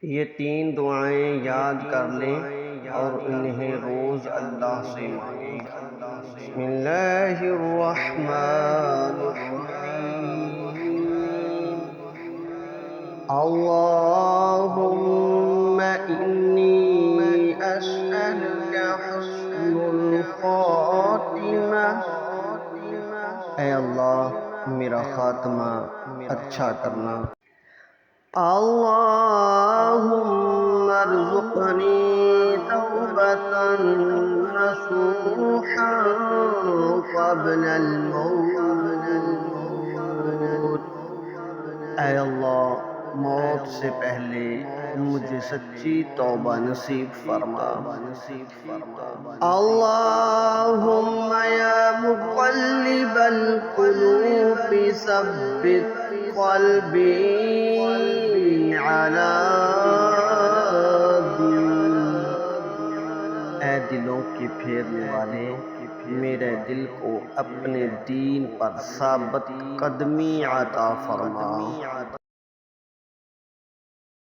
یہ 3 دعائیں یاد کر لیں اور انہیں روز اللہ سے مانگیں۔ بسم اللہ الرحمن الرحیم۔ اللہم انی اسألک حسن الخاتمہ۔ اے اللہ میرا خاتمہ اچھا کرنا۔ اللہم ارزقنی توبۃ نصوحا قبل الموت۔ اے اللہ موت سے پہلے مجھے سچی توبہ نصیب فرما۔ اللہم یا مقلب القلوب ثبت قلبی علی دینک۔ اے دلوں کے پھیرنے والے میرے دل کو اپنے دین پر ثابت قدمی عطا فرما۔